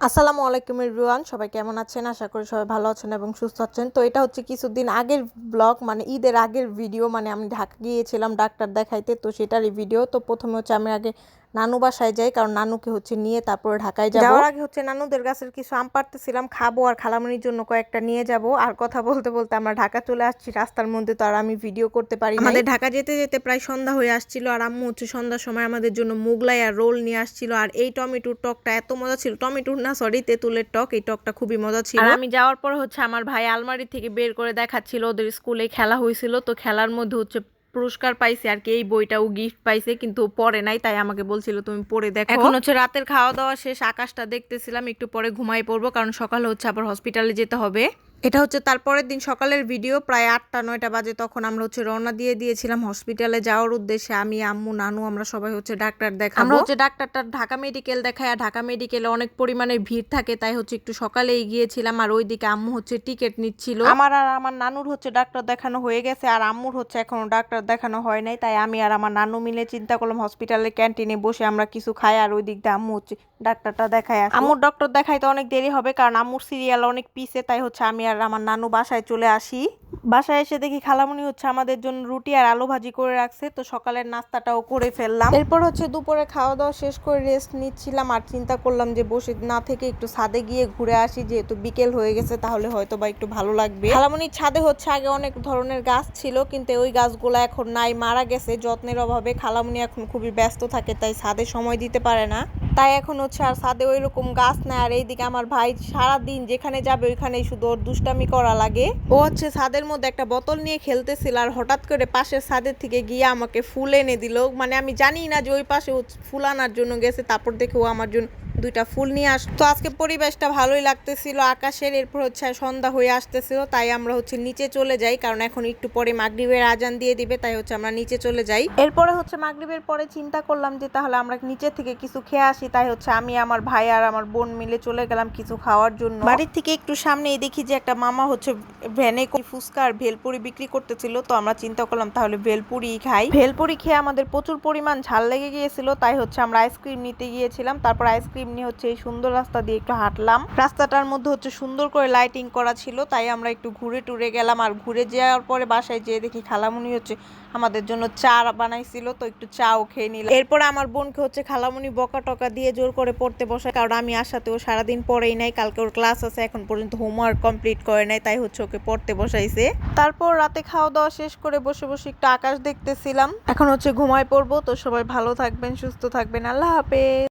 আসসালামু আলাইকুম এভরিওয়ান, সবাই কেমন আছেন? আশা করি সবাই ভালো আছেন এবং সুস্থ আছেন। তো এটা হচ্ছে কিছুদিন আগের ব্লগ, মানে ঈদের আগের ভিডিও। মানে আমি ঢাকা গিয়েছিলাম ডাক্তার দেখাইতে, তো সেটারই ভিডিও। তো প্রথমে হচ্ছে আমি আগে নানু বাসায় যাই, কারণ নানুকে হচ্ছে নিয়ে তারপরে ঢাকায় যাব। যাওয়ার আগে হচ্ছে নানুদের গাছের কিছু আম পাড়তেছিলাম, খাবো আর খালামণির জন্য কয়েকটা নিয়ে যাব। আর কথা বলতে বলতে আমরা ঢাকা চলে আসছি। রাস্তার মধ্যে তো আর আমি ভিডিও করতে পারি না। আমাদের ঢাকা যেতে যেতে প্রায় সন্ধ্যা হয়ে আসছিল, আর আম্মু হচ্ছে সন্ধ্যার সময় আমাদের জন্য মোগলাই আর রোল নিয়ে আসছিল। আর এই টমেটোর টকটা এত মজা ছিল, টমেটোর না সরি তেঁতুলের টক, এই টকটা খুবই মজা ছিল। আর আমি যাওয়ার পর হচ্ছে আমার ভাই আলমারি থেকে বের করে দেখাচ্ছিল, ওদের স্কুলে খেলা হয়েছিল, তো খেলার মধ্যে হচ্ছে পুরস্কার পাইছে আর কি, এই বইটাও গিফট পাইছে, কিন্তু পড়ে নাই, তাই আমাকে বলছিল তুমি পড়ে দেখো। এখন হচ্ছে রাতের খাওয়া দাওয়া শেষ, আকাশটা দেখতেছিলাম, একটু পরে ঘুমাই পড়বো, কারণ সকালে হচ্ছে আবার হসপিটালে যেতে হবে। এটা হচ্ছে তারপরের দিন সকালের ভিডিও, প্রায় 8টা-9টা বাজে তখন আমরা হচ্ছে রওনা দিয়েছিলাম হসপিটালে যাওয়ার উদ্দেশ্যে। আমি, আম্মু, নানু, আমরা সবাই হচ্ছে ডাক্তার দেখাবো। আমরা হচ্ছে ডাক্তারটা ঢাকা মেডিকেল দেখাই, আর ঢাকা মেডিকেলে অনেক পরিমাণে ভিড় থাকে, তাই হচ্ছে একটু সকালেই গিয়েছিলাম। আর ওইদিকে আম্মু হচ্ছে টিকিট নিচ্ছিল। আমার আর আমার নানুর হচ্ছে ডাক্তার দেখানো হয়ে গেছে, আর আম্মুর হচ্ছে এখনো ডাক্তার দেখানো হয় নাই, তাই আমি আর আমার নানু মিলে চিন্তা করলাম হসপিটালের ক্যান্টিনে বসে আমরা কিছু খাই, আর ওই দিক দিয়ে আম্মু হচ্ছে ডাক্তারটা দেখায়। আম্মুর ডক্টর দেখাইতে অনেক দেরি হবে, কারণ আম্মুর সিরিয়াল অনেক পিছে, তাই হচ্ছে আমি আর আমার নানু বাসায় চলে আসি। বাসায় এসে দেখি খালামণি হচ্ছে আমাদের জন্য রুটি আর আলু ভাজি করে রাখছে, তো সকালের নাস্তাটাও করে ফেললাম। এরপর হচ্ছে দুপুরে খাওয়া দাওয়া শেষ করে রেস্ট নিচ্ছিলাম, আর চিন্তা করলাম যে বসে না থেকে একটু ছাদে গিয়ে ঘুরে আসি, যেহেতু বিকেল হয়ে গেছে, তাহলে হয়তো বা একটু ভালো লাগবে। খালামণির ছাদে হচ্ছে আগে অনেক ধরনের গাছ ছিল, কিন্তু ওই গাছগুলো এখন নাই, মারা গেছে যত্নের অভাবে। খালামণি এখন খুবই ব্যস্ত থাকে, তাই ছাদে সময় দিতে পারে না, তাই এখন হচ্ছে আর ছাদে ওই রকম গাছ নাই। আর এইদিকে আমার ভাই সারাদিন যেখানে যাবে ওইখানেই শুধু ওর দুষ্টামি করা লাগে। ও হচ্ছে ছাদের মধ্যে একটা বোতল নিয়ে খেলতেছিল, আর হঠাৎ করে পাশের ছাদের থেকে গিয়ে আমাকে ফুল এনে দিল। মানে আমি জানি না যে ওই পাশে ও ফুল আনার জন্য গেছে, তারপর দেখে ও আমার জন্য দুইটা ফুল নিয়ে আসতো। আজকে পরিবেশটা ভালোই লাগতেছিল আকাশের। এরপর হচ্ছে সন্ধ্যা হয়ে আসতেছিল, তাই আমরা হচ্ছে নিচে চলে যাই, কারণ এখন একটু পরে মাগরিবের আজান দিয়ে দিবে, তাই হচ্ছে আমরা নিচে চলে যাই। এরপরে হচ্ছে মাগরিবের পরে চিন্তা করলাম যে তাহলে আমরা নিচে থেকে কিছু খেয়ে আসি, তাই হচ্ছে আমি, আমার ভাই আর আমার বোন মিলে চলে গেলাম কিছু খাওয়ার জন্য। বাড়ির থেকে একটু সামনেই দেখি যে একটা মামা হচ্ছে ভ্যানে ফুচকা আর ভেলপুরি বিক্রি করতেছিল, তো আমরা চিন্তা করলাম তাহলে ভেলপুরি খাই। ভেলপুরি খেয়ে আমাদের প্রচুর পরিমাণ ঝাল লেগে গিয়েছিল, তাই হচ্ছে আমরা আইসক্রিম নিতে গিয়েছিলাম। তারপর আইসক্রিম নিয়ে হচ্ছে এই সুন্দর রাস্তা দিয়ে একটু হাঁটলাম। রাস্তাটার মধ্যে হচ্ছে সুন্দর করে লাইটিং করা ছিল, তাই আমরা একটু ঘুরে টুরে গেলাম। আর ঘুরে যাওয়ার পরে বাসায় যেয়ে দেখি খালামুনি হচ্ছে আমাদের জন্য চা বানাইছিল, তো একটু চাও খেয়ে নিলাম। এরপর আমার বোনকে হচ্ছে খালামুনি বকা টকা দিয়ে জোর করে পড়তে বসায়, কারণ আমি আসাতে ও সারাদিন পড়েই নাই, কালকে ওর ক্লাস আছে, এখন পর্যন্ত হোমওয়ার্ক কমপ্লিট করে নাই, তাই হচ্ছে ওকে পড়তে বসাইছে। তারপর রাতে খাওয়া দাওয়া শেষ করে বসে বসে একটু আকাশ দেখতেছিলাম। এখন হচ্ছে ঘুমায় পড়বো। তো সবাই ভালো থাকবেন, সুস্থ থাকবেন, আল্লাহ হাফেজ।